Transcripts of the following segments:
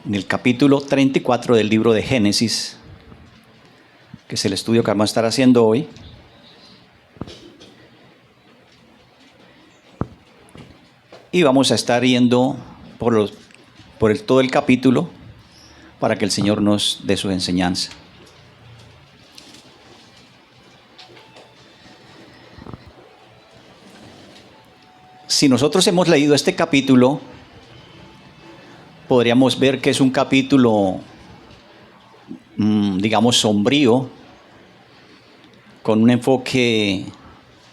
en el capítulo 34 del libro de Génesis, que es el estudio que vamos a estar haciendo hoy. Y vamos a estar yendo por todo el capítulo para que el Señor nos dé su enseñanza. Si nosotros hemos leído este capítulo, podríamos ver que es un capítulo, digamos, sombrío, con un enfoque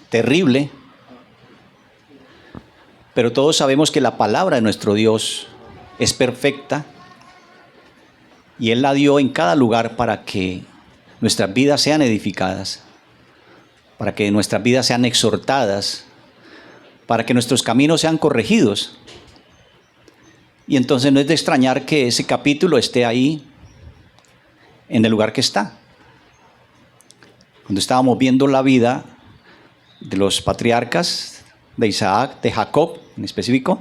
terrible, pero todos sabemos que la palabra de nuestro Dios es perfecta y Él la dio en cada lugar para que nuestras vidas sean edificadas, para que nuestras vidas sean exhortadas, para que nuestros caminos sean corregidos. Y entonces no es de extrañar que ese capítulo esté ahí en el lugar que está. Cuando estábamos viendo la vida de los patriarcas, de Isaac, de Jacob en específico,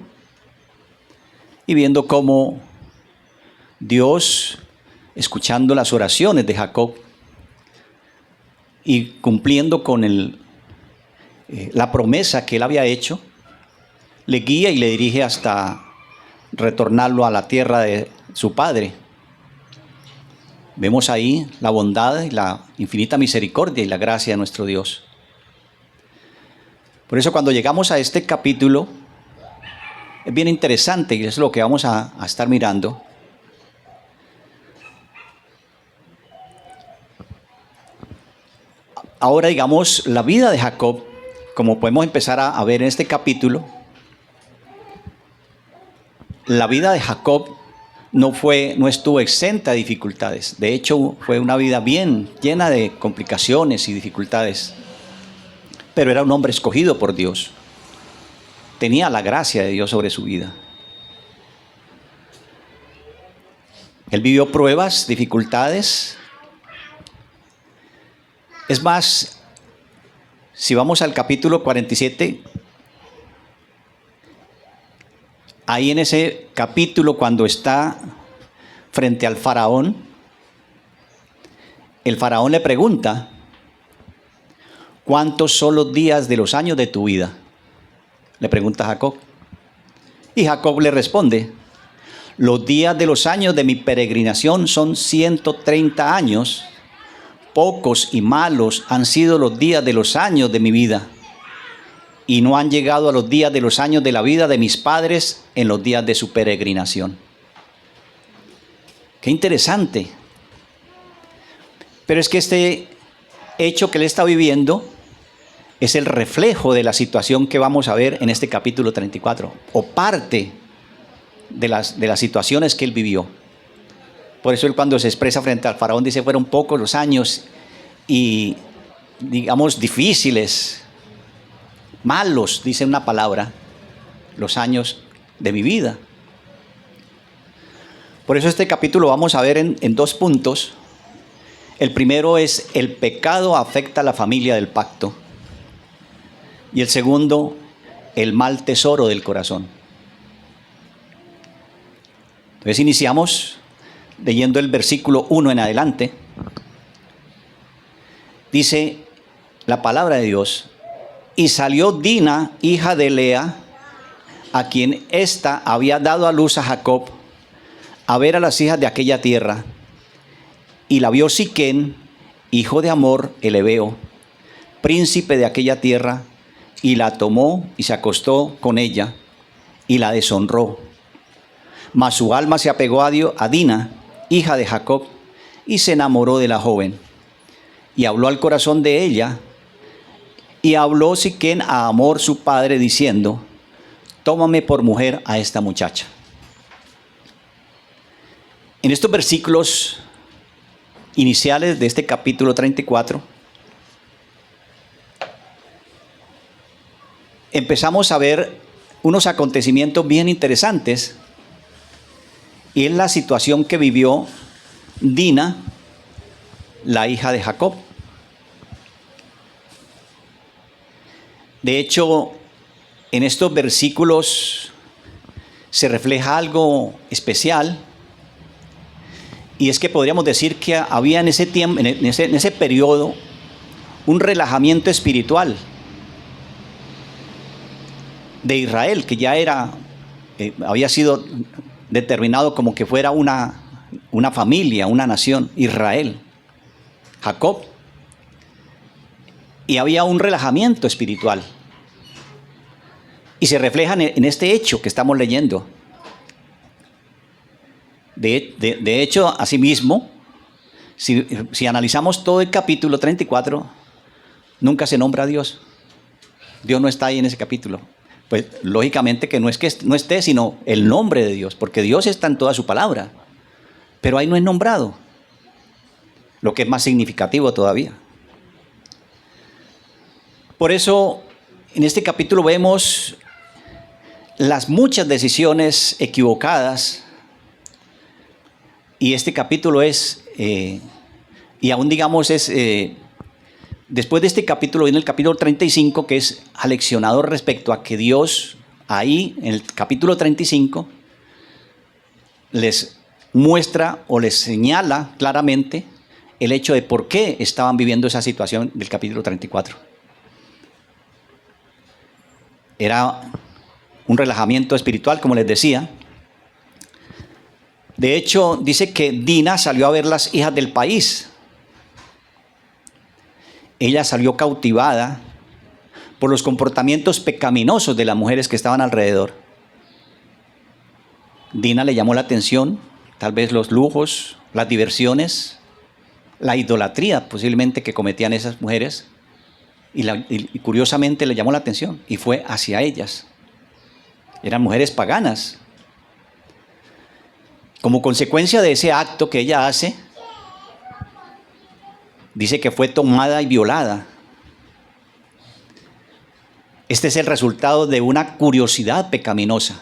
y viendo cómo Dios, escuchando las oraciones de Jacob y cumpliendo con la promesa que él había hecho, le guía y le dirige hasta retornarlo a la tierra de su padre. Vemos ahí la bondad y la infinita misericordia y la gracia de nuestro Dios. Por eso cuando llegamos a este capítulo, es bien interesante y es lo que vamos a estar mirando. Ahora, digamos, la vida de Jacob, como podemos empezar a ver en este capítulo, la vida de Jacob no estuvo exenta de dificultades. De hecho, fue una vida bien llena de complicaciones y dificultades. Pero era un hombre escogido por Dios. Tenía la gracia de Dios sobre su vida. Él vivió pruebas, dificultades. Es más, si vamos al capítulo 47, ahí en ese capítulo cuando está frente al faraón, el faraón le pregunta: ¿cuántos son los días de los años de tu vida? Le pregunta a Jacob. Y Jacob le responde: los días de los años de mi peregrinación son 130 años. Pocos y malos han sido los días de los años de mi vida, y no han llegado a los días de los años de la vida de mis padres en los días de su peregrinación. Qué interesante. Pero es que este hecho que él está viviendo es el reflejo de la situación que vamos a ver en este capítulo 34, o parte de las situaciones que él vivió. Por eso él, cuando se expresa frente al faraón, dice: fueron pocos los años y, digamos, difíciles, malos, dice una palabra, los años de mi vida. Por eso este capítulo vamos a ver en dos puntos. El primero es: el pecado afecta a la familia del pacto. Y el segundo, el mal tesoro del corazón. Entonces iniciamos leyendo el versículo 1 en adelante. Dice la palabra de Dios: y salió Dina, hija de Lea, a quien ésta había dado a luz a Jacob, a ver a las hijas de aquella tierra. Y la vio Siquén, hijo de Hamor el Hebeo, príncipe de aquella tierra, y la tomó y se acostó con ella, y la deshonró. Mas su alma se apegó a Dina, hija de Jacob, y se enamoró de la joven. Y habló al corazón de ella, y habló Siquén a Hamor su padre, diciendo: tómame por mujer a esta muchacha. En estos versículos iniciales de este capítulo 34, empezamos a ver unos acontecimientos bien interesantes, y es la situación que vivió Dina, la hija de Jacob. De hecho, en estos versículos se refleja algo especial, Y es que podríamos decir que había en ese tiempo, en ese periodo, un relajamiento espiritual de Israel, que ya había sido determinado como que fuera una familia, una nación, Israel, Jacob. Y había un relajamiento espiritual. Y se refleja en este hecho que estamos leyendo. De hecho, asimismo, si analizamos todo el capítulo 34, nunca se nombra a Dios. Dios no está ahí en ese capítulo. Pues lógicamente que no es que no esté, sino el nombre de Dios, porque Dios está en toda su palabra. Pero ahí no es nombrado, lo que es más significativo todavía. Por eso, en este capítulo vemos las muchas decisiones equivocadas. Y este capítulo es, y aún digamos después de este capítulo viene el capítulo 35, que es aleccionador respecto a que Dios, ahí en el capítulo 35, les muestra o les señala claramente el hecho de por qué estaban viviendo esa situación del capítulo 34. Era un relajamiento espiritual, como les decía. De hecho, dice que Dina salió a ver las hijas del país. Ella salió cautivada por los comportamientos pecaminosos de las mujeres que estaban alrededor. Dina le llamó la atención, tal vez los lujos, las diversiones, la idolatría posiblemente que cometían esas mujeres. Y curiosamente le llamó la atención y fue hacia ellas. Eran mujeres paganas. Como consecuencia de ese acto que ella hace, dice que fue tomada y violada. Este es el resultado de una curiosidad pecaminosa.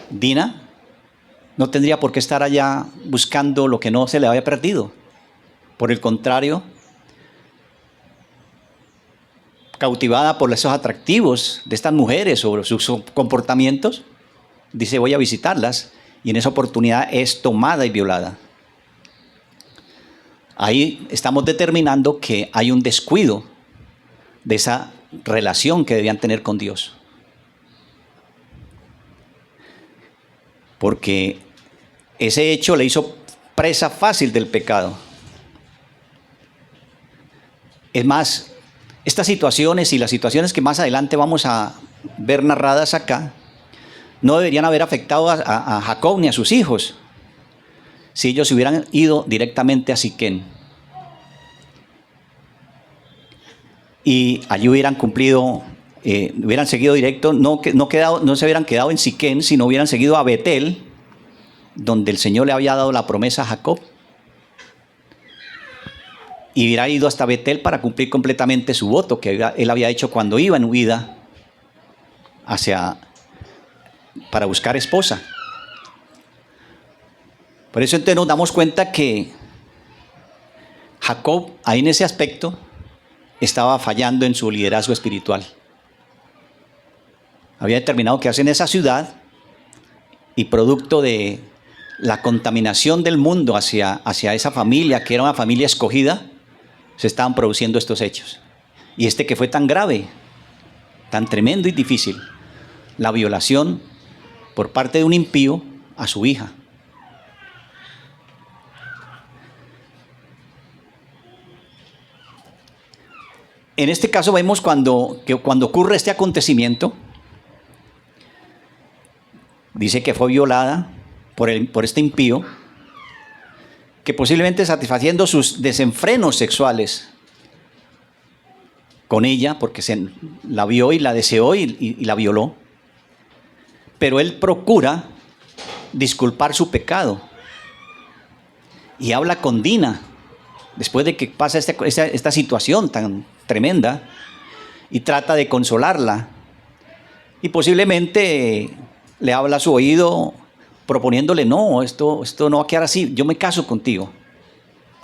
Dina no tendría por qué estar allá buscando lo que no se le había perdido. Por el contrario, cautivada por esos atractivos de estas mujeres sobre sus comportamientos, dice: voy a visitarlas. Y en esa oportunidad es tomada y violada. Ahí estamos determinando que hay un descuido de esa relación que debían tener con Dios. Porque ese hecho le hizo presa fácil del pecado. Es más, estas situaciones y las situaciones que más adelante vamos a ver narradas acá, no deberían haber afectado a Jacob ni a sus hijos si ellos hubieran ido directamente a Siquén y allí hubieran cumplido, hubieran seguido directo, no se hubieran quedado en Siquén, sino hubieran seguido a Betel, donde el Señor le había dado la promesa a Jacob, y hubiera ido hasta Betel para cumplir completamente su voto que él había hecho cuando iba en huida para buscar esposa. Por eso entonces nos damos cuenta que Jacob, ahí en ese aspecto, estaba fallando en su liderazgo espiritual. Había determinado quedarse en esa ciudad y producto de la contaminación del mundo hacia esa familia, que era una familia escogida, se estaban produciendo estos hechos. Y este que fue tan grave, tan tremendo y difícil, la violación por parte de un impío a su hija. En este caso vemos cuando ocurre este acontecimiento, dice que fue violada por este impío, que posiblemente satisfaciendo sus desenfrenos sexuales con ella, porque la vio y la deseó y la violó. Pero él procura disculpar su pecado y habla con Dina después de que pasa esta situación tan tremenda y trata de consolarla y posiblemente le habla a su oído proponiéndole: no, esto no va a quedar así, yo me caso contigo.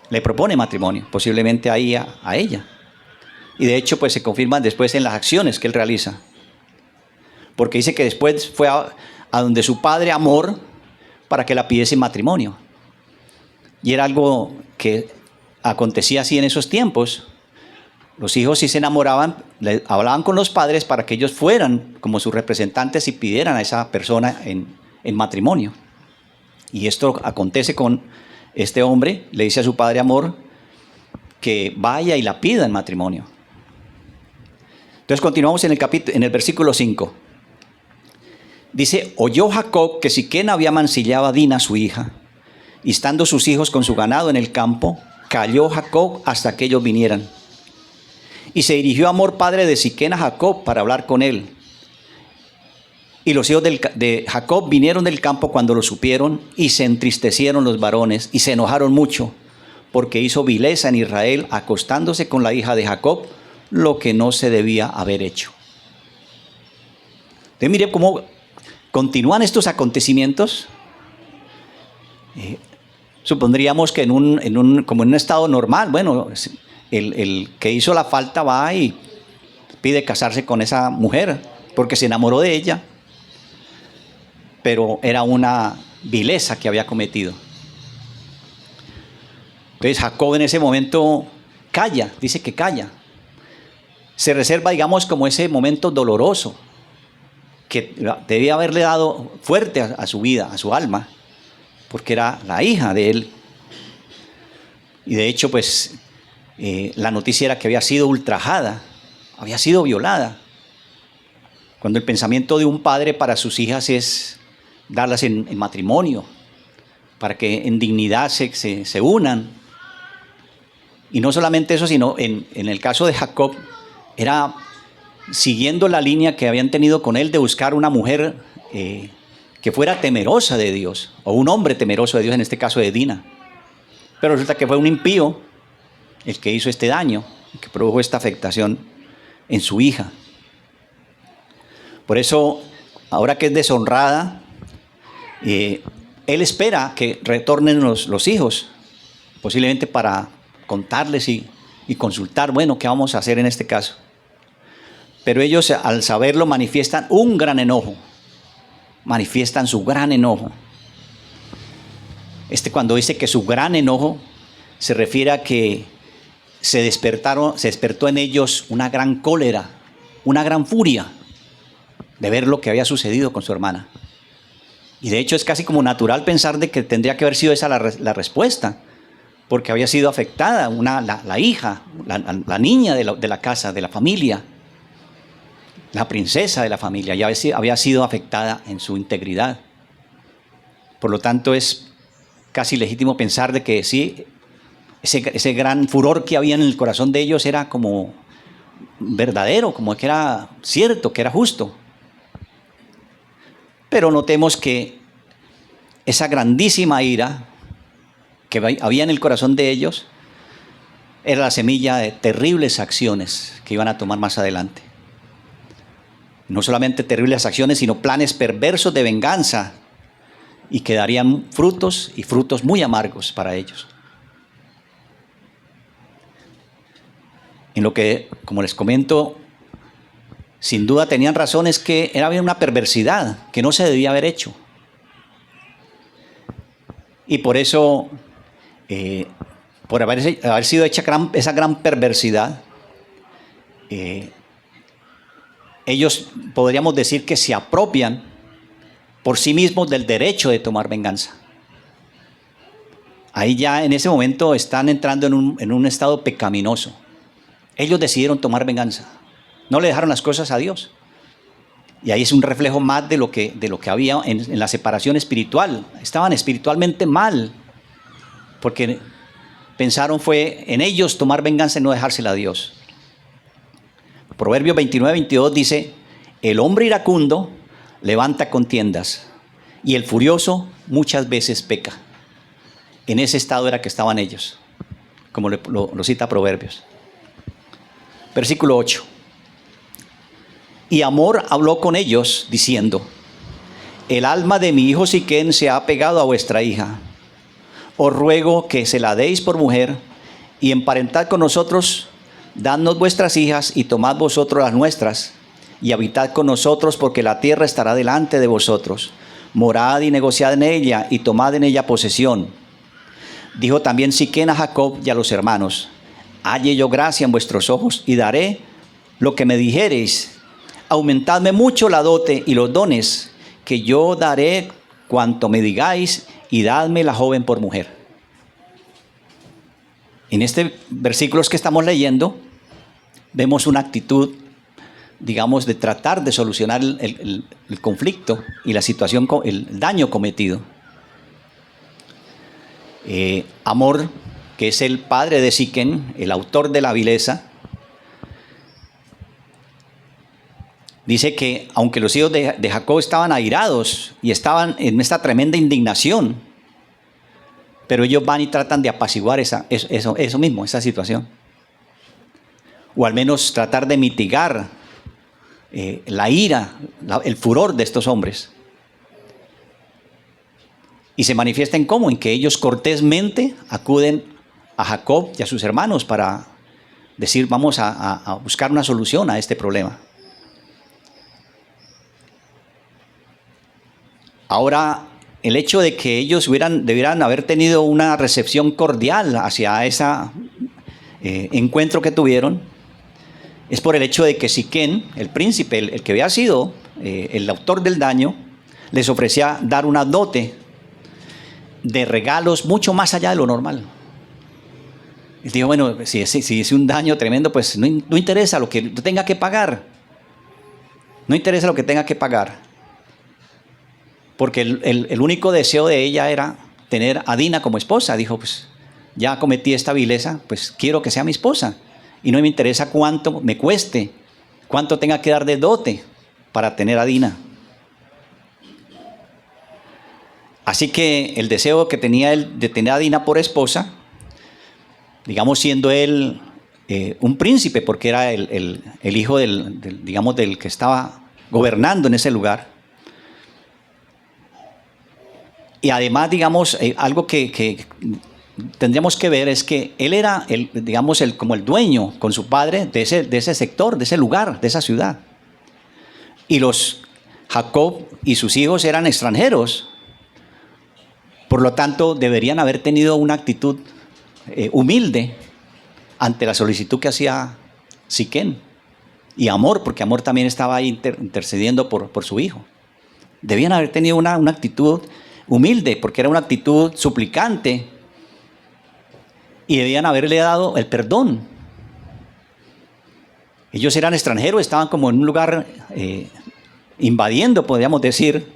Le propone matrimonio, posiblemente ahí a ella, y de hecho pues se confirman después en las acciones que él realiza. Porque dice que después fue a donde su padre Amor para que la pidiese en matrimonio. Y era algo que acontecía así en esos tiempos. Los hijos, si se enamoraban, hablaban con los padres para que ellos fueran como sus representantes y pidieran a esa persona en matrimonio. Y esto acontece con este hombre. Le dice a su padre Amor que vaya y la pida en matrimonio. Entonces continuamos en el versículo 5. Dice: oyó Jacob que Siquem había mancillado a Dina, su hija, y estando sus hijos con su ganado en el campo, calló Jacob hasta que ellos vinieran. Y se dirigió Amor, padre de Siquem, a Jacob para hablar con él. Y los hijos de Jacob vinieron del campo cuando lo supieron, y se entristecieron los varones y se enojaron mucho, porque hizo vileza en Israel acostándose con la hija de Jacob, lo que no se debía haber hecho. Entonces mire cómo continúan estos acontecimientos. Supondríamos que como en un estado normal, bueno, el que hizo la falta va y pide casarse con esa mujer porque se enamoró de ella, pero era una vileza que había cometido. Entonces Jacob en ese momento calla, dice que calla. Se reserva, digamos, como ese momento doloroso que debía haberle dado fuerte a su vida, a su alma, porque era la hija de él. Y de hecho, pues, la noticia era que había sido ultrajada, había sido violada. Cuando el pensamiento de un padre para sus hijas es darlas en matrimonio, para que en dignidad se unan. Y no solamente eso, sino en el caso de Jacob, era siguiendo la línea que habían tenido con él de buscar una mujer que fuera temerosa de Dios, o un hombre temeroso de Dios, en este caso de Dina. Pero resulta que fue un impío el que hizo este daño, el que produjo esta afectación en su hija. Por eso, ahora que es deshonrada, él espera que retornen los hijos, posiblemente para contarles y consultar, bueno, ¿qué vamos a hacer en este caso? Pero ellos, al saberlo, manifiestan un gran enojo, manifiestan su gran enojo. Cuando dice que su gran enojo, se refiere a que se despertó en ellos una gran cólera, una gran furia de ver lo que había sucedido con su hermana. Y de hecho es casi como natural pensar de que tendría que haber sido esa la respuesta, porque había sido afectada la hija, la niña de la casa, de la familia, la princesa de la familia, ya había sido afectada en su integridad. Por lo tanto, es casi legítimo pensar de que sí, ese gran furor que había en el corazón de ellos era como verdadero, como que era cierto, que era justo. Pero notemos que esa grandísima ira que había en el corazón de ellos era la semilla de terribles acciones que iban a tomar más adelante. No solamente terribles acciones, sino planes perversos de venganza, y que darían frutos, y frutos muy amargos para ellos. En lo que, como les comento, sin duda tenían razones que había una perversidad que no se debía haber hecho. Y por eso, por haber sido hecha esa gran perversidad, ellos podríamos decir que se apropian por sí mismos del derecho de tomar venganza. Ahí ya en ese momento están entrando en un estado pecaminoso. Ellos decidieron tomar venganza. No le dejaron las cosas a Dios. Y ahí es un reflejo más de lo que había en la separación espiritual. Estaban espiritualmente mal, porque pensaron fue en ellos tomar venganza y no dejársela a Dios. Proverbios 29-22 dice: el hombre iracundo levanta contiendas, y el furioso muchas veces peca. En ese estado era que estaban ellos, como lo cita Proverbios. Versículo 8. Y Amor habló con ellos, diciendo: el alma de mi hijo Siquem se ha pegado a vuestra hija. Os ruego que se la deis por mujer, y emparentad con nosotros. Dadnos vuestras hijas, y tomad vosotros las nuestras, y habitad con nosotros, porque la tierra estará delante de vosotros. Morad y negociad en ella, y tomad en ella posesión. Dijo también Siquén a Jacob y a los hermanos: halle yo gracia en vuestros ojos y daré lo que me dijereis. Aumentadme mucho la dote y los dones, que yo daré cuanto me digáis, y dadme la joven por mujer. En este versículos que estamos leyendo, vemos una actitud, digamos, de tratar de solucionar el conflicto y la situación, el daño cometido. Hamor, que es el padre de Siquén, el autor de la vileza, dice que aunque los hijos de Jacob estaban airados y estaban en esta tremenda indignación, pero ellos van y tratan de apaciguar eso mismo, esa situación. O al menos tratar de mitigar la ira, el furor de estos hombres. Y se manifiesta en cómo, en que ellos cortésmente acuden a Jacob y a sus hermanos para decir: vamos a buscar una solución a este problema. Ahora, el hecho de que ellos debieran haber tenido una recepción cordial hacia ese encuentro que tuvieron, es por el hecho de que Siquén, el príncipe, el que había sido el autor del daño, les ofrecía dar una dote de regalos mucho más allá de lo normal. Él dijo: bueno, si es un daño tremendo, pues no interesa lo que tenga que pagar. No interesa lo que tenga que pagar. Porque el único deseo de ella era tener a Dina como esposa. Dijo: pues ya cometí esta vileza, pues quiero que sea mi esposa. Y no me interesa cuánto me cueste, cuánto tenga que dar de dote para tener a Dina. Así que el deseo que tenía él de tener a Dina por esposa, digamos, siendo él un príncipe, porque era el hijo del que estaba gobernando en ese lugar. Y además, digamos, algo que tendríamos que ver es que él era, como el dueño con su padre de ese sector, de ese lugar, de esa ciudad. Y Jacob y sus hijos eran extranjeros. Por lo tanto, deberían haber tenido una actitud humilde ante la solicitud que hacía Siquén. Y Hamor, porque Hamor también estaba ahí intercediendo por su hijo. Debían haber tenido una actitud humilde, porque era una actitud suplicante, y debían haberle dado el perdón. Ellos eran extranjeros, estaban como en un lugar invadiendo, podríamos decir,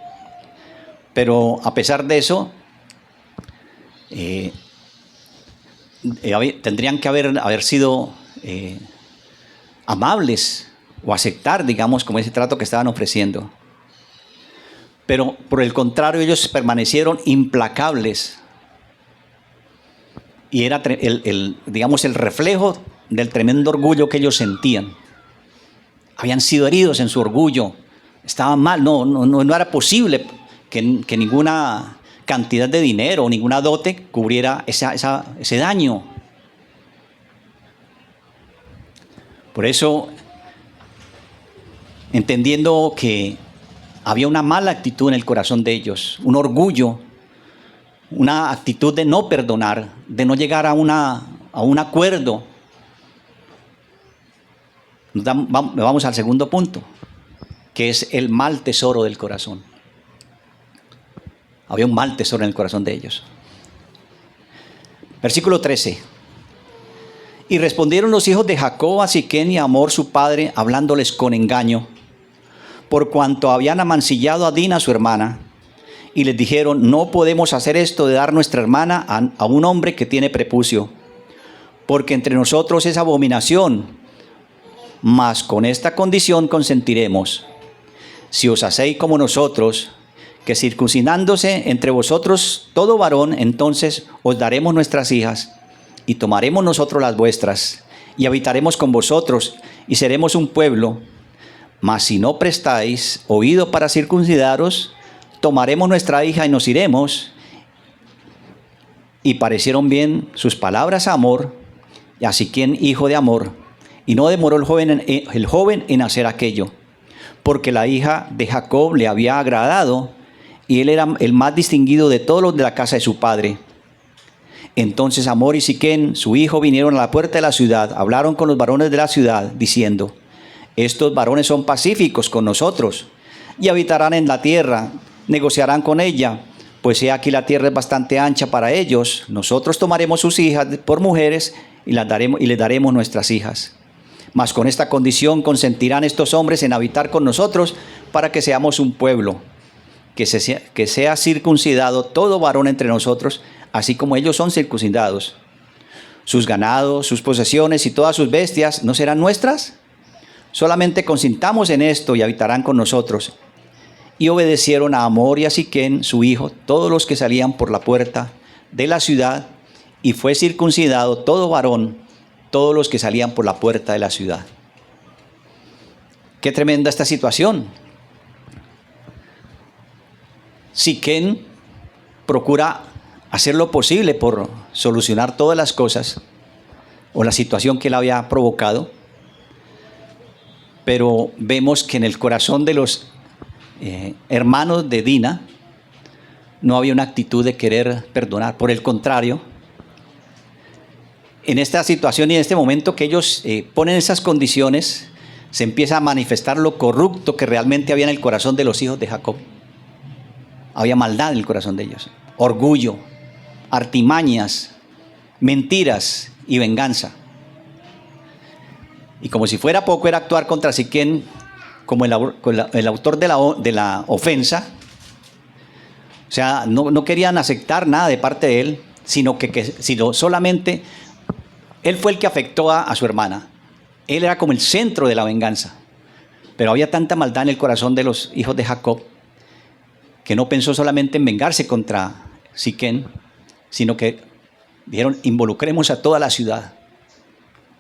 pero a pesar de eso, tendrían que haber sido amables o aceptar, digamos, como ese trato que estaban ofreciendo. Pero por el contrario, ellos permanecieron implacables. Y era el reflejo del tremendo orgullo que ellos sentían. Habían sido heridos en su orgullo. Estaban mal. No era posible que ninguna cantidad de dinero o ninguna dote cubriera ese daño. Por eso, entendiendo que había una mala actitud en el corazón de ellos, un orgullo, una actitud de no perdonar, de no llegar a un acuerdo. Vamos al segundo punto, que es el mal tesoro del corazón. Había un mal tesoro en el corazón de ellos. Versículo 13. Y respondieron los hijos de Jacob a Siquén y a Hamor su padre, hablándoles con engaño, por cuanto habían amancillado a Dina su hermana, y les dijeron: no podemos hacer esto de dar nuestra hermana a un hombre que tiene prepucio, porque entre nosotros es abominación, mas con esta condición consentiremos: si os hacéis como nosotros, que circuncidándose entre vosotros todo varón, entonces os daremos nuestras hijas, y tomaremos nosotros las vuestras, y habitaremos con vosotros, y seremos un pueblo. Mas si no prestáis oído para circuncidaros, tomaremos nuestra hija y nos iremos. Y parecieron bien sus palabras a Hamor, y a Siquén hijo de Hamor, y no demoró el joven en hacer aquello, porque la hija de Jacob le había agradado, y él era el más distinguido de todos los de la casa de su padre. Entonces Hamor y Siquem, su hijo, vinieron a la puerta de la ciudad, hablaron con los varones de la ciudad, diciendo: estos varones son pacíficos con nosotros, y habitarán en la tierra, negociarán con ella, pues he aquí la tierra es bastante ancha para ellos. Nosotros tomaremos sus hijas por mujeres y les daremos nuestras hijas. Mas con esta condición consentirán estos hombres en habitar con nosotros, para que seamos un pueblo, que sea circuncidado todo varón entre nosotros, así como ellos son circuncidados. Sus ganados, sus posesiones y todas sus bestias no serán nuestras. Solamente consintamos en esto y habitarán con nosotros. Y obedecieron a Hamor y a Siquem, su hijo, todos los que salían por la puerta de la ciudad, y fue circuncidado todo varón, todos los que salían por la puerta de la ciudad. Qué tremenda esta situación. Siquem procura hacer lo posible por solucionar todas las cosas o la situación que él había provocado, pero vemos que en el corazón de los hermanos de Dina no había una actitud de querer perdonar. Por el contrario, en esta situación y en este momento que ellos ponen esas condiciones, se empieza a manifestar lo corrupto que realmente había en el corazón de los hijos de Jacob. Había maldad en el corazón de ellos, orgullo, artimañas, mentiras y venganza. Y como si fuera poco, era actuar contra Siquem como el autor de la ofensa. O sea, no querían aceptar nada de parte de él, sino solamente él fue el que afectó a su hermana. Él era como el centro de la venganza. Pero había tanta maldad en el corazón de los hijos de Jacob que no pensó solamente en vengarse contra Siquem, sino que dijeron: involucremos a toda la ciudad.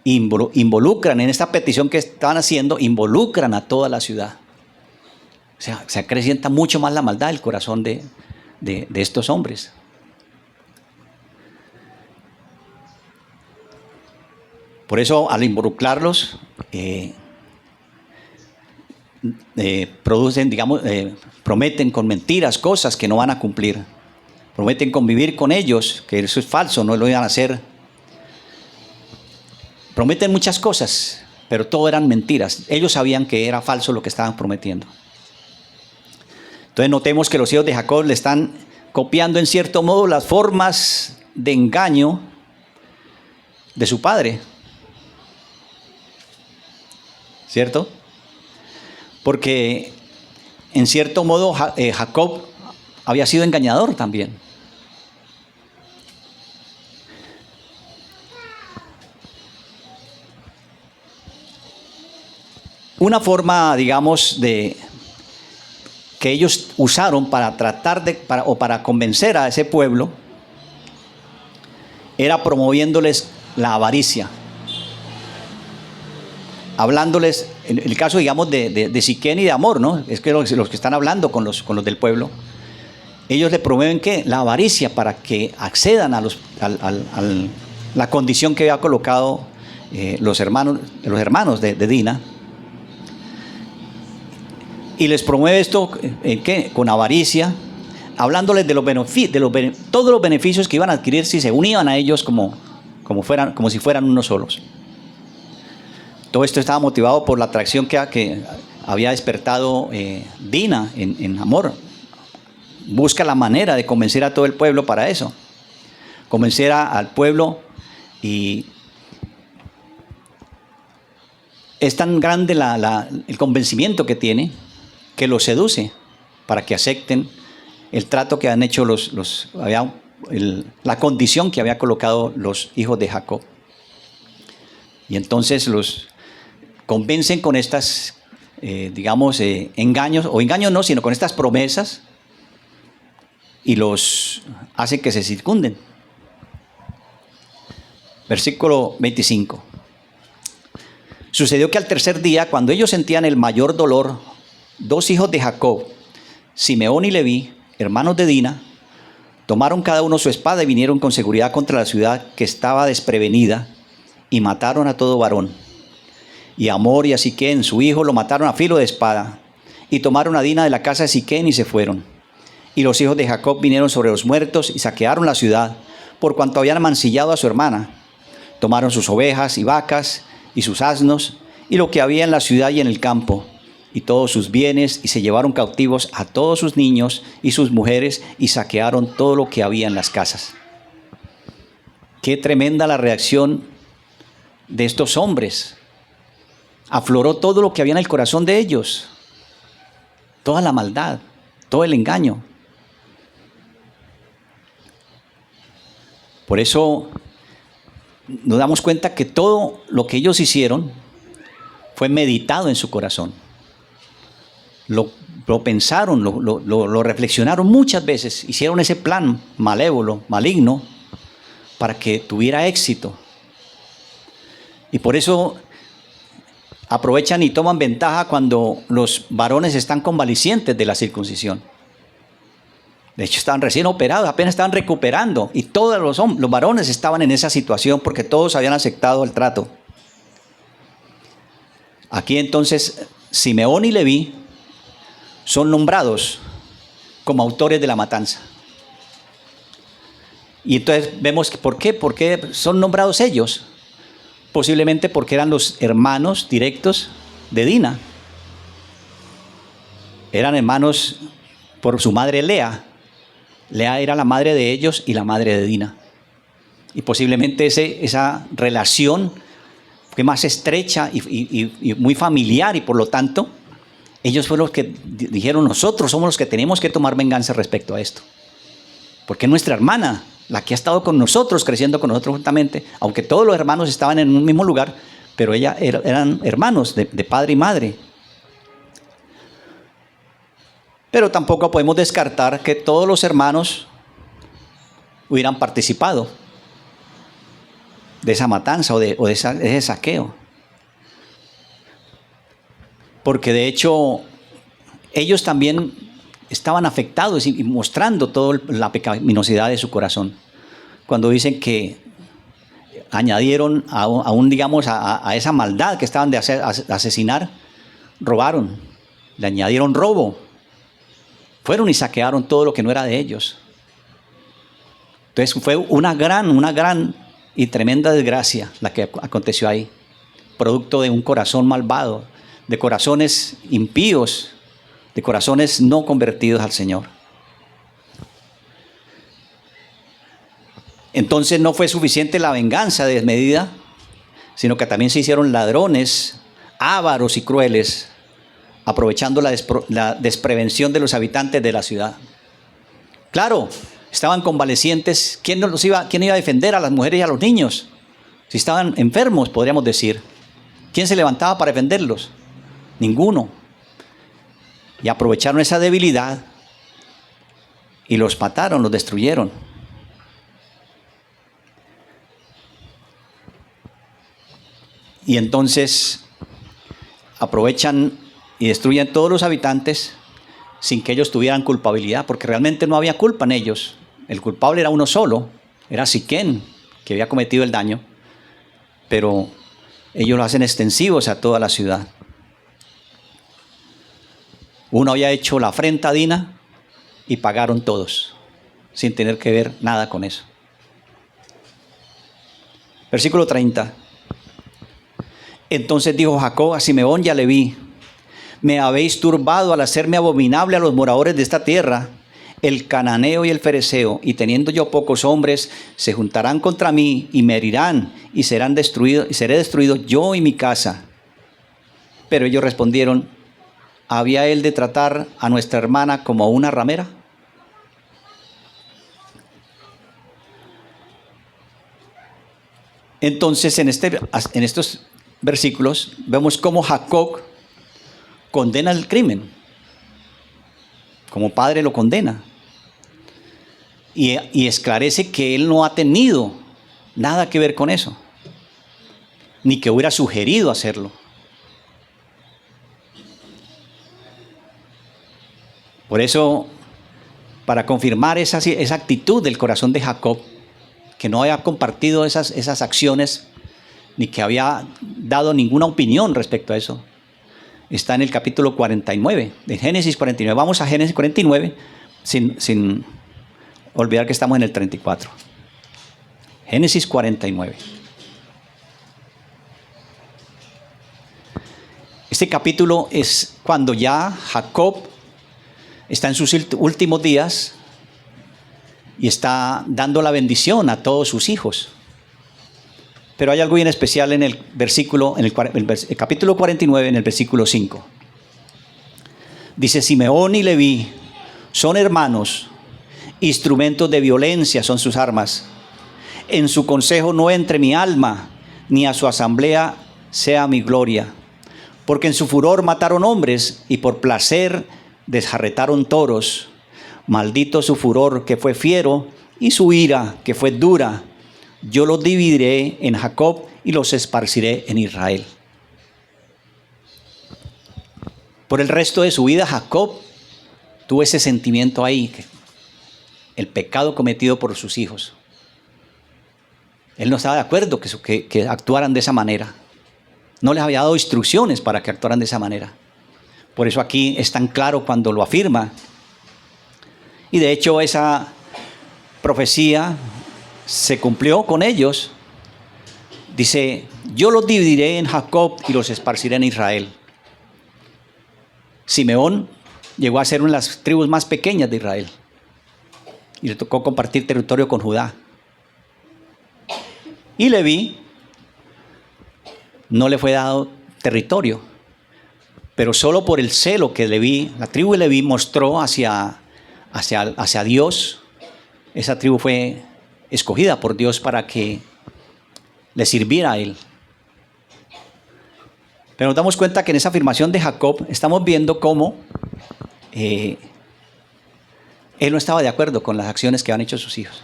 Involucran en esta petición que estaban haciendo, involucran a toda la ciudad. O sea, se acrecienta mucho más la maldad del corazón de estos hombres. Por eso, al involucrarlos, prometen con mentiras cosas que no van a cumplir. Prometen convivir con ellos, que eso es falso, no lo iban a hacer. Prometen muchas cosas, pero todo eran mentiras. Ellos sabían que era falso lo que estaban prometiendo. Entonces notemos que los hijos de Jacob le están copiando en cierto modo las formas de engaño de su padre. ¿Cierto? Porque en cierto modo Jacob había sido engañador también. Una forma, digamos, que ellos usaron para para convencer a ese pueblo era promoviéndoles la avaricia. Hablándoles, en el caso, digamos, de Siquem y de Hamor, ¿no? Es que los que están hablando con los del pueblo, ellos le promueven ¿qué? La avaricia, para que accedan a la condición que había colocado los hermanos de Dina. Y les promueve esto ¿qué? Con avaricia, hablándoles de todos los beneficios que iban a adquirir si se unían a ellos como si fueran unos solos. Todo esto estaba motivado por la atracción que había despertado Dina en Hamor. Busca la manera de convencer a todo el pueblo para eso. Convencer al pueblo, y es tan grande el convencimiento que tiene, que los seduce para que acepten el trato que han hecho la condición que había colocado los hijos de Jacob. Y entonces los convencen con estas, engaños, o engaños no, sino con estas promesas, y los hacen que se circunden. Versículo 25. Sucedió que al tercer día, cuando ellos sentían el mayor dolor, 2 hijos de Jacob, Simeón y Leví, hermanos de Dina, tomaron cada uno su espada y vinieron con seguridad contra la ciudad que estaba desprevenida, y mataron a todo varón. Y a Hamor y a Siquem, su hijo, lo mataron a filo de espada, y tomaron a Dina de la casa de Siquem y se fueron. Y los hijos de Jacob vinieron sobre los muertos y saquearon la ciudad, por cuanto habían mancillado a su hermana. Tomaron sus ovejas y vacas y sus asnos y lo que había en la ciudad y en el campo y todos sus bienes, y se llevaron cautivos a todos sus niños y sus mujeres y saquearon todo lo que había en las casas. Qué tremenda la reacción de estos hombres. Afloró todo lo que había en el corazón de ellos, toda la maldad, todo el engaño. Por eso nos damos cuenta que todo lo que ellos hicieron fue meditado en su corazón. Lo pensaron, lo reflexionaron muchas veces, hicieron ese plan malévolo, maligno, para que tuviera éxito. Y por eso aprovechan y toman ventaja cuando los varones están convalecientes de la circuncisión. De hecho, estaban recién operados, apenas estaban recuperando. Y todos los varones estaban en esa situación porque todos habían aceptado el trato. Aquí entonces, Simeón y Leví son nombrados como autores de la matanza. Y entonces vemos que ¿por qué? ¿Por qué son nombrados ellos? Posiblemente porque eran los hermanos directos de Dina. Eran hermanos por su madre Lea. Lea era la madre de ellos y la madre de Dina. Y posiblemente esa relación fue más estrecha y muy familiar, y por lo tanto ellos fueron los que dijeron: nosotros somos los que tenemos que tomar venganza respecto a esto. Porque nuestra hermana, la que ha estado con nosotros, creciendo con nosotros juntamente, aunque todos los hermanos estaban en un mismo lugar, pero eran hermanos de padre y madre. Pero tampoco podemos descartar que todos los hermanos hubieran participado de esa matanza o de ese saqueo. Porque de hecho ellos también estaban afectados y mostrando toda la pecaminosidad de su corazón. Cuando dicen que añadieron a esa maldad que estaban de asesinar, robaron, le añadieron robo. Fueron y saquearon todo lo que no era de ellos. Entonces fue una gran y tremenda desgracia la que aconteció ahí, producto de un corazón malvado, de corazones impíos, de corazones no convertidos al Señor. Entonces no fue suficiente la venganza desmedida, sino que también se hicieron ladrones, ávaros y crueles, aprovechando la desprevención de los habitantes de la ciudad. Claro, estaban convalecientes. ¿Quién iba a defender a las mujeres y a los niños? Si estaban enfermos, podríamos decir. ¿Quién se levantaba para defenderlos? Ninguno. Y aprovecharon esa debilidad y los mataron, los destruyeron. Y entonces aprovechan y destruyen todos los habitantes sin que ellos tuvieran culpabilidad, porque realmente no había culpa en ellos. El culpable era uno solo, era Siquén, que había cometido el daño, pero ellos lo hacen extensivos a toda la ciudad. Uno había hecho la afrenta a Dina y pagaron todos, sin tener que ver nada con eso. Versículo 30. Entonces dijo Jacob a Simeón y a Leví: me habéis turbado al hacerme abominable a los moradores de esta tierra, el cananeo y el fereceo, y teniendo yo pocos hombres, se juntarán contra mí y me herirán, y seré destruido yo y mi casa. Pero ellos respondieron: ¿había él de tratar a nuestra hermana como una ramera? Entonces en estos versículos vemos cómo Jacob condena el crimen, como padre lo condena, y esclarece que él no ha tenido nada que ver con eso, ni que hubiera sugerido hacerlo. Por eso, para confirmar esa actitud del corazón de Jacob, que no había compartido esas acciones, ni que había dado ninguna opinión respecto a eso, está en el capítulo 49, de Génesis 49. Vamos a Génesis 49, sin olvidar que estamos en el 34. Génesis 49. Este capítulo es cuando ya Jacob está en sus últimos días y está dando la bendición a todos sus hijos. Pero hay algo bien especial en el versículo, el capítulo 49, en el versículo 5. Dice: Simeón y Leví son hermanos, instrumentos de violencia son sus armas. En su consejo no entre mi alma, ni a su asamblea sea mi gloria. Porque en su furor mataron hombres y por placer desjarretaron toros. Maldito su furor, que fue fiero, y su ira, que fue dura. Yo los dividiré en Jacob y los esparciré en Israel. Por el resto de su vida, Jacob tuvo ese sentimiento ahí, el pecado cometido por sus hijos. Él no estaba de acuerdo que actuaran de esa manera. No les había dado instrucciones para que actuaran de esa manera. Por eso aquí es tan claro cuando lo afirma. Y de hecho esa profecía se cumplió con ellos. Dice: yo los dividiré en Jacob y los esparciré en Israel. Simeón llegó a ser una de las tribus más pequeñas de Israel. Y le tocó compartir territorio con Judá. Y Leví no le fue dado territorio, pero solo por el celo que Leví, la tribu de Leví mostró hacia Dios. Esa tribu fue escogida por Dios para que le sirviera a él. Pero nos damos cuenta que en esa afirmación de Jacob estamos viendo cómo él no estaba de acuerdo con las acciones que han hecho sus hijos.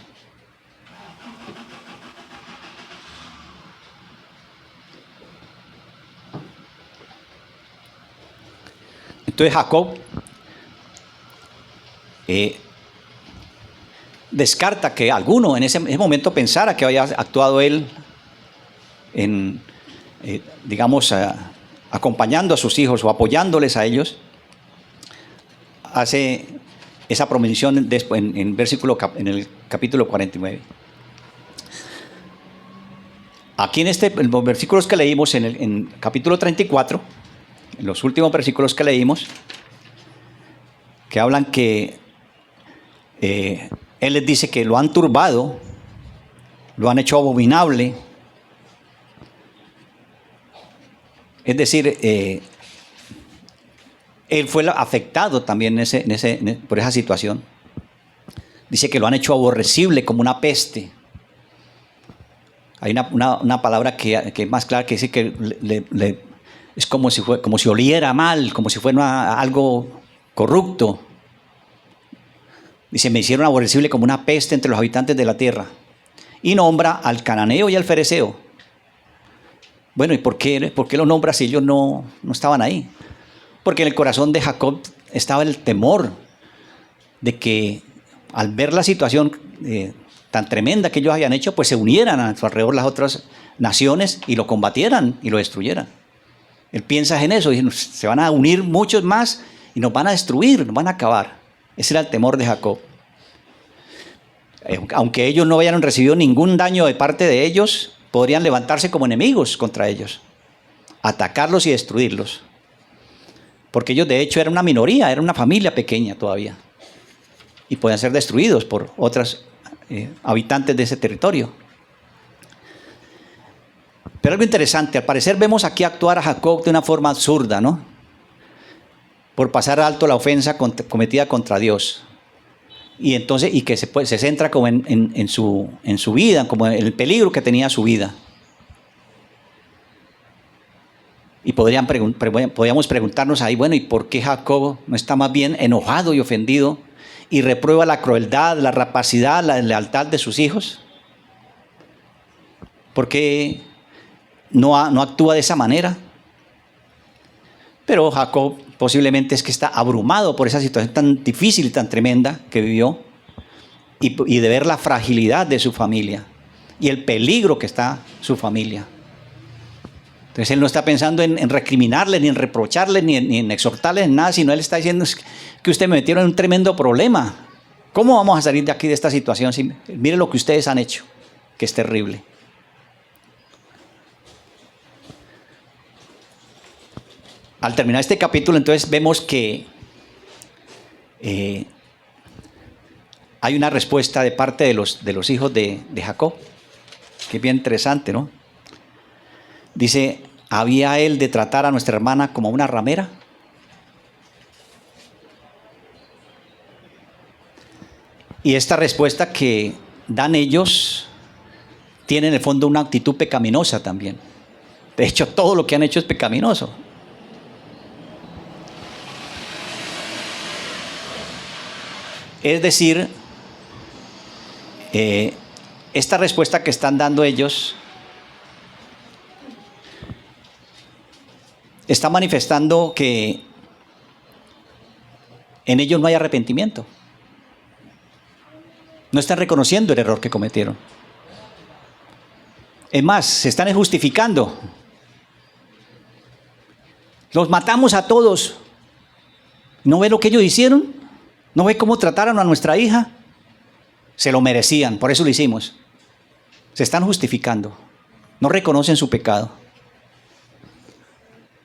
Entonces Jacob descarta que alguno en ese momento pensara que había actuado él acompañando a sus hijos o apoyándoles a ellos. Hace esa promisión después en el capítulo 49. Aquí en los versículos que leímos en capítulo 34, en los últimos versículos que leímos, que hablan que él les dice que lo han turbado, lo han hecho abominable. Es decir, él fue afectado también por esa situación. Dice que lo han hecho aborrecible como una peste. Hay una palabra que es más clara, que dice que es como si oliera mal, como si fuera algo corrupto. Dice: me hicieron aborrecible como una peste entre los habitantes de la tierra. Y nombra al cananeo y al fereceo. Bueno, ¿y por qué lo nombra si ellos no estaban ahí? Porque en el corazón de Jacob estaba el temor de que al ver la situación tan tremenda que ellos habían hecho, pues se unieran a su alrededor las otras naciones y lo combatieran y lo destruyeran. Él piensa en eso, y se van a unir muchos más y nos van a destruir, nos van a acabar. Ese era el temor de Jacob. Aunque ellos no hayan recibido ningún daño de parte de ellos, podrían levantarse como enemigos contra ellos, atacarlos y destruirlos. Porque ellos de hecho eran una minoría, era una familia pequeña todavía. Y podían ser destruidos por otros habitantes de ese territorio. Pero algo interesante, al parecer vemos aquí actuar a Jacob de una forma absurda, ¿no? Por pasar alto la ofensa cometida contra Dios. Y que se centra como en su vida, como en el peligro que tenía su vida. Y podríamos preguntarnos ahí, bueno, ¿y por qué Jacob no está más bien enojado y ofendido y reprueba la crueldad, la rapacidad, la deslealtad de sus hijos? ¿Por qué no actúa de esa manera? Pero Jacob posiblemente es que está abrumado por esa situación tan difícil y tan tremenda que vivió, y de ver la fragilidad de su familia y el peligro que está su familia. Entonces él no está pensando en recriminarle, ni en reprocharle, ni en exhortarle, en nada, sino él está diciendo que ustedes me metieron en un tremendo problema. ¿Cómo vamos a salir de aquí, de esta situación? Mire lo que ustedes han hecho. que es terrible. Al terminar este capítulo, entonces vemos que hay una respuesta de parte de los hijos de Jacob, que es bien interesante, ¿no? Dice, ¿había él de tratar a nuestra hermana como una ramera? Y esta respuesta que dan ellos tiene en el fondo una actitud pecaminosa también. De hecho, todo lo que han hecho es pecaminoso. Es decir, esta respuesta que están dando ellos está manifestando que en ellos no hay arrepentimiento. No están reconociendo el error que cometieron. Es más, se están justificando. Los matamos a todos. ¿No ve lo que ellos hicieron? ¿No ve cómo trataron a nuestra hija? Se lo merecían, por eso lo hicimos. Se están justificando. No reconocen su pecado.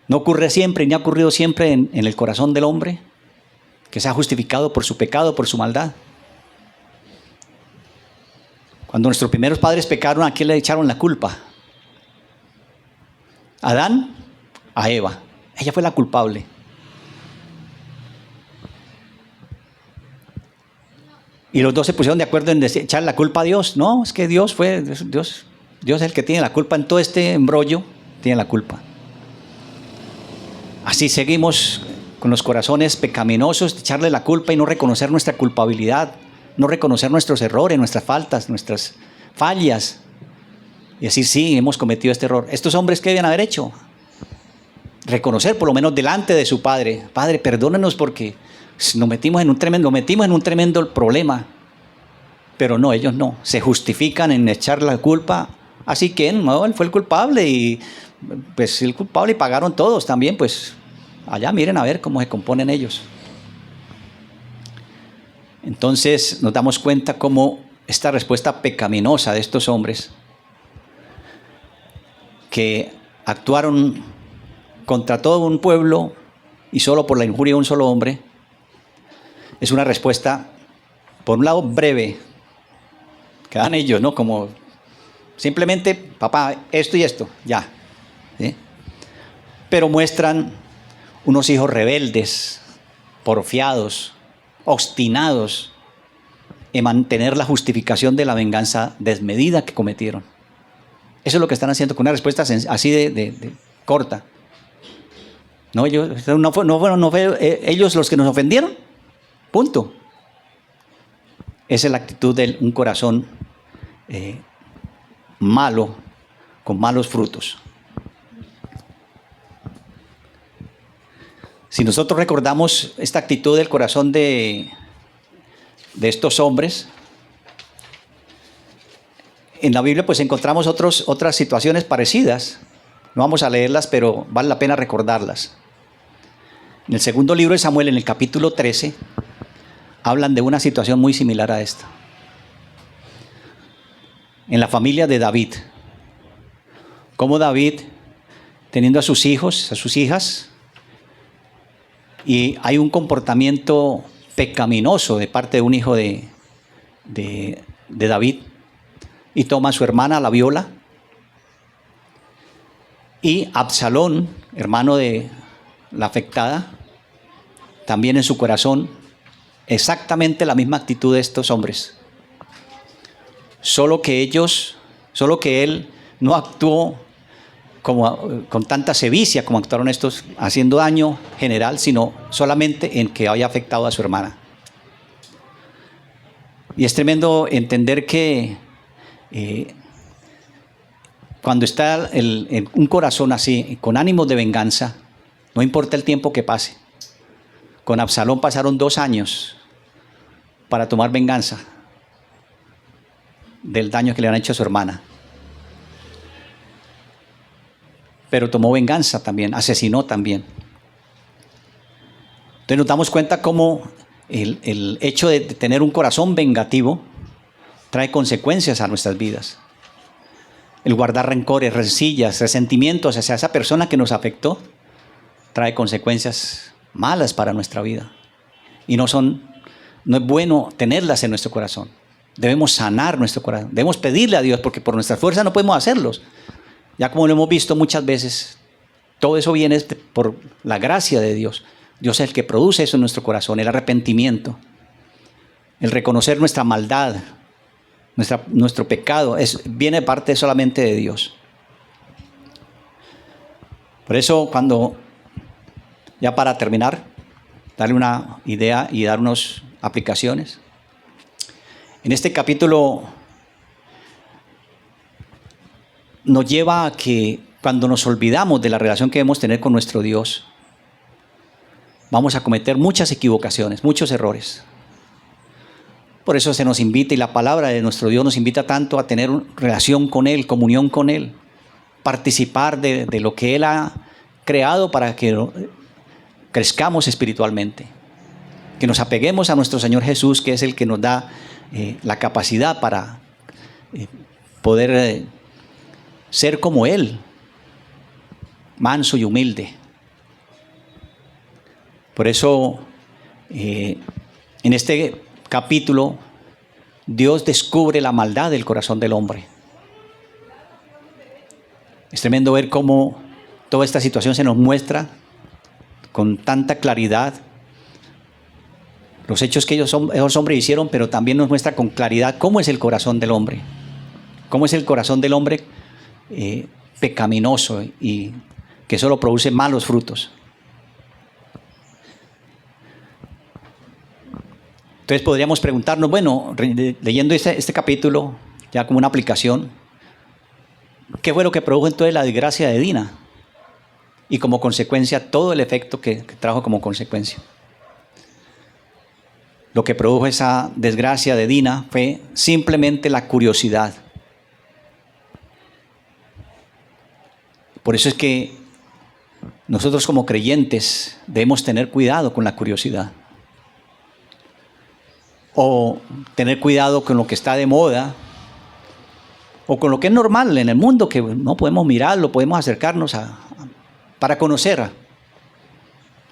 No ocurre siempre, ni ha ocurrido siempre en el corazón del hombre, que se ha justificado por su pecado, por su maldad. Cuando nuestros primeros padres pecaron, ¿a quién le echaron la culpa? ¿A Adán? A Eva. Ella fue la culpable. Y los dos se pusieron de acuerdo en echar la culpa a Dios. No, es que Dios es el que tiene la culpa en todo este embrollo, tiene la culpa. Así seguimos con los corazones pecaminosos, de echarle la culpa y no reconocer nuestra culpabilidad, no reconocer nuestros errores, nuestras faltas, nuestras fallas. Y decir, sí, hemos cometido este error. Estos hombres, ¿qué deben haber hecho? Reconocer por lo menos delante de su padre. Padre, perdónenos porque nos metimos en un tremendo problema. Pero no, ellos no. Se justifican en echar la culpa. Así que no, él fue el culpable y pues el culpable y pagaron todos también. Pues allá miren a ver cómo se componen ellos. Entonces nos damos cuenta cómo esta respuesta pecaminosa de estos hombres que actuaron contra todo un pueblo y solo por la injuria de un solo hombre, es una respuesta, por un lado, breve, que dan ellos, ¿no? Como simplemente, papá, esto y esto, ya. ¿Sí? Pero muestran unos hijos rebeldes, porfiados, obstinados en mantener la justificación de la venganza desmedida que cometieron. Eso es lo que están haciendo con una respuesta así de corta. No, ellos los que nos ofendieron. Punto. Esa es la actitud de un corazón malo, con malos frutos. Si nosotros recordamos esta actitud del corazón de estos hombres, en la Biblia pues encontramos otras situaciones parecidas. No vamos a leerlas, pero vale la pena recordarlas. En el segundo libro de Samuel, en el capítulo 13, hablan de una situación muy similar a esta. En la familia de David. Cómo David, teniendo a sus hijos, a sus hijas, y hay un comportamiento pecaminoso de parte de un hijo de David, y toma a su hermana, la viola, y Absalón, hermano de la afectada, también en su corazón, exactamente la misma actitud de estos hombres. Solo que él no actuó con tanta sevicia como actuaron estos, haciendo daño general, sino solamente en que había afectado a su hermana. Y es tremendo entender que cuando está un corazón así, con ánimos de venganza, no importa el tiempo que pase. Con Absalón pasaron 2 años para tomar venganza del daño que le han hecho a su hermana. Pero tomó venganza también, asesinó también. Entonces nos damos cuenta cómo el hecho de tener un corazón vengativo trae consecuencias a nuestras vidas. El guardar rencores, rencillas, resentimientos hacia esa persona que nos afectó, trae consecuencias malas para nuestra vida. Y no es bueno tenerlas en nuestro corazón. Debemos sanar nuestro corazón. Debemos pedirle a Dios, porque por nuestra fuerza no podemos hacerlos. Ya como lo hemos visto muchas veces, todo eso viene por la gracia de Dios. Dios es el que produce eso en nuestro corazón, el arrepentimiento, el reconocer nuestra maldad, nuestro pecado, viene parte solamente de Dios. Por eso, ya para terminar, darle una idea y dar unas aplicaciones. En este capítulo nos lleva a que cuando nos olvidamos de la relación que debemos tener con nuestro Dios, vamos a cometer muchas equivocaciones, muchos errores. Por eso se nos invita, y la palabra de nuestro Dios nos invita tanto a tener relación con Él, comunión con Él, participar de lo que Él ha creado para que crezcamos espiritualmente, que nos apeguemos a nuestro Señor Jesús, que es el que nos da la capacidad para poder ser como Él, manso y humilde. Por eso, en este capítulo, Dios descubre la maldad del corazón del hombre. Es tremendo ver cómo toda esta situación se nos muestra con tanta claridad. Los hechos que esos hombres hicieron, pero también nos muestra con claridad cómo es el corazón del hombre. Cómo es el corazón del hombre pecaminoso y que solo produce malos frutos. Entonces podríamos preguntarnos, bueno, leyendo este capítulo, ya como una aplicación, ¿qué fue lo que produjo entonces la desgracia de Dina? Y como consecuencia, todo el efecto que trajo como consecuencia. Lo que produjo esa desgracia de Dina fue simplemente la curiosidad. Por eso es que nosotros como creyentes debemos tener cuidado con la curiosidad. O tener cuidado con lo que está de moda, o con lo que es normal en el mundo, que no podemos mirarlo, podemos acercarnos para conocer.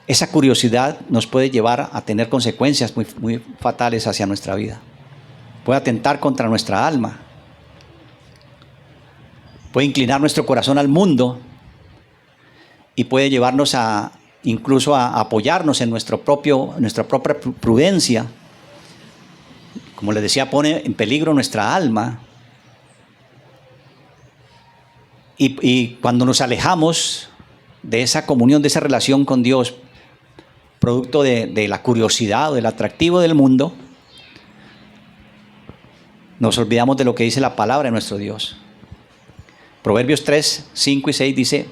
Esa curiosidad nos puede llevar a tener consecuencias muy, muy fatales hacia nuestra vida. Puede atentar contra nuestra alma. Puede inclinar nuestro corazón al mundo y puede llevarnos incluso a apoyarnos en nuestra propia prudencia. Como les decía, pone en peligro nuestra alma. Y cuando nos alejamos de esa comunión, de esa relación con Dios, producto de la curiosidad o del atractivo del mundo, nos olvidamos de lo que dice la palabra de nuestro Dios. Proverbios 3, 5 y 6 dice: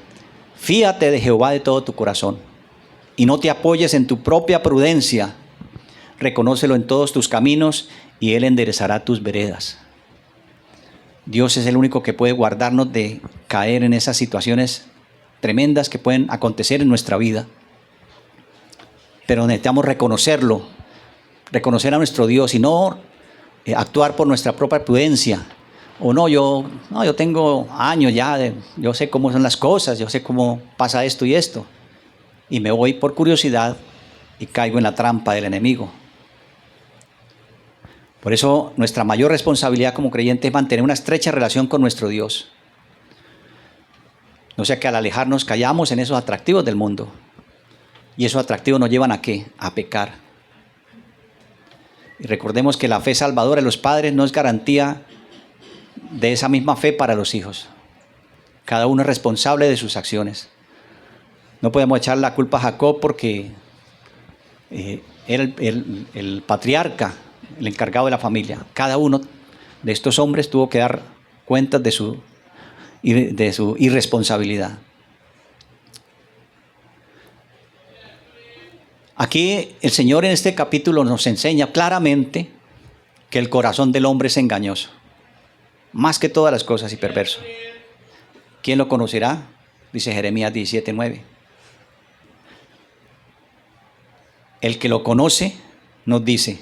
fíate de Jehová de todo tu corazón y no te apoyes en tu propia prudencia. Reconócelo en todos tus caminos y Él enderezará tus veredas. Dios es el único que puede guardarnos de caer en esas situaciones tremendas que pueden acontecer en nuestra vida. Pero necesitamos reconocerlo, reconocer a nuestro Dios y no actuar por nuestra propia prudencia. O yo tengo años ya, yo sé cómo son las cosas, yo sé cómo pasa esto y esto. Y me voy por curiosidad y caigo en la trampa del enemigo. Por eso nuestra mayor responsabilidad como creyentes es mantener una estrecha relación con nuestro Dios. No sea que al alejarnos callamos en esos atractivos del mundo. Y esos atractivos nos llevan ¿a qué? A pecar. Y recordemos que la fe salvadora de los padres no es garantía de esa misma fe para los hijos. Cada uno es responsable de sus acciones. No podemos echar la culpa a Jacob porque era el patriarca, el encargado de la familia. Cada uno de estos hombres tuvo que dar cuentas de su irresponsabilidad. Aquí el Señor en este capítulo nos enseña claramente que el corazón del hombre es engañoso, más que todas las cosas, y perverso. ¿Quién lo conocerá? Dice Jeremías 17:9. El que lo conoce nos dice: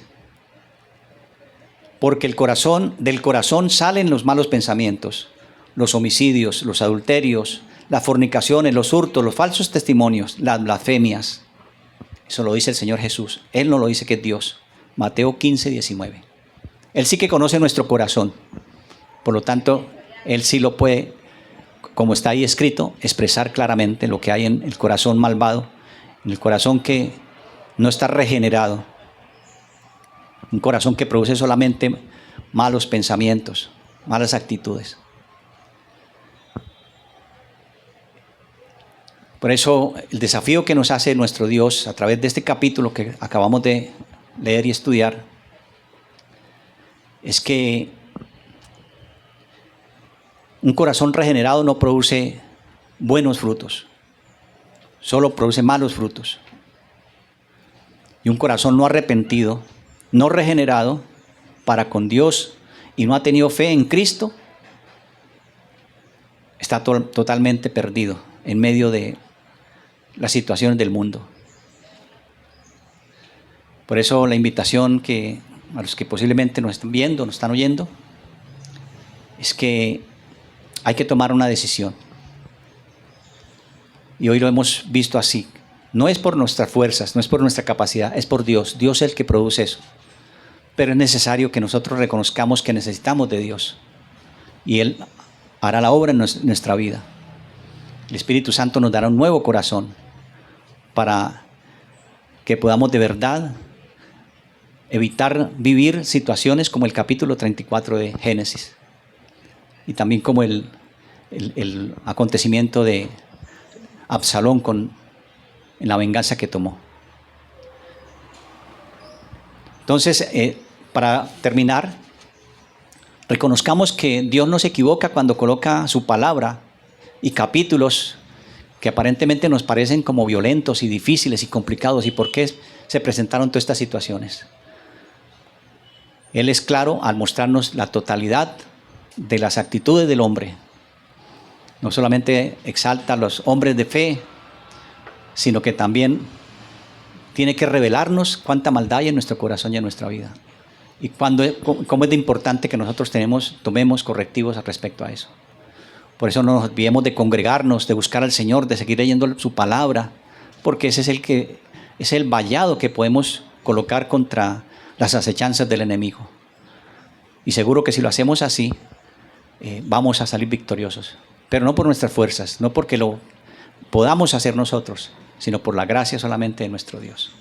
porque del corazón salen los malos pensamientos, los homicidios, los adulterios, las fornicaciones, los hurtos, los falsos testimonios, las blasfemias. Eso lo dice el Señor Jesús. Él no lo dice que es Dios. Mateo 15, 19. Él sí que conoce nuestro corazón. Por lo tanto, Él sí lo puede, como está ahí escrito, expresar claramente lo que hay en el corazón malvado, en el corazón que no está regenerado. Un corazón que produce solamente malos pensamientos, malas actitudes. Por eso el desafío que nos hace nuestro Dios a través de este capítulo que acabamos de leer y estudiar es que un corazón regenerado no produce buenos frutos, solo produce malos frutos. Y un corazón no arrepentido, no regenerado para con Dios y no ha tenido fe en Cristo, está totalmente perdido en medio de las situaciones del mundo. Por eso la invitación que a los que posiblemente nos están viendo, nos están oyendo, es que hay que tomar una decisión. Y hoy lo hemos visto así. No es por nuestras fuerzas, no es por nuestra capacidad, es por Dios. Dios es el que produce eso. Pero es necesario que nosotros reconozcamos que necesitamos de Dios. Y Él hará la obra en nuestra vida. El Espíritu Santo nos dará un nuevo corazón para que podamos de verdad evitar vivir situaciones como el capítulo 34 de Génesis. Y también como el acontecimiento de Absalón en la venganza que tomó. Entonces, para terminar, reconozcamos que Dios no se equivoca cuando coloca su palabra y capítulos que aparentemente nos parecen como violentos y difíciles y complicados. ¿Y por qué se presentaron todas estas situaciones? Él es claro al mostrarnos la totalidad de las actitudes del hombre. No solamente exalta a los hombres de fe, sino que también tiene que revelarnos cuánta maldad hay en nuestro corazón y en nuestra vida. Y cómo es de importante que nosotros tomemos correctivos al respecto a eso. Por eso no nos olvidemos de congregarnos, de buscar al Señor, de seguir leyendo su palabra, porque ese es el vallado que podemos colocar contra las acechanzas del enemigo. Y seguro que si lo hacemos así, vamos a salir victoriosos. Pero no por nuestras fuerzas, no porque lo podamos hacer nosotros, sino por la gracia solamente de nuestro Dios.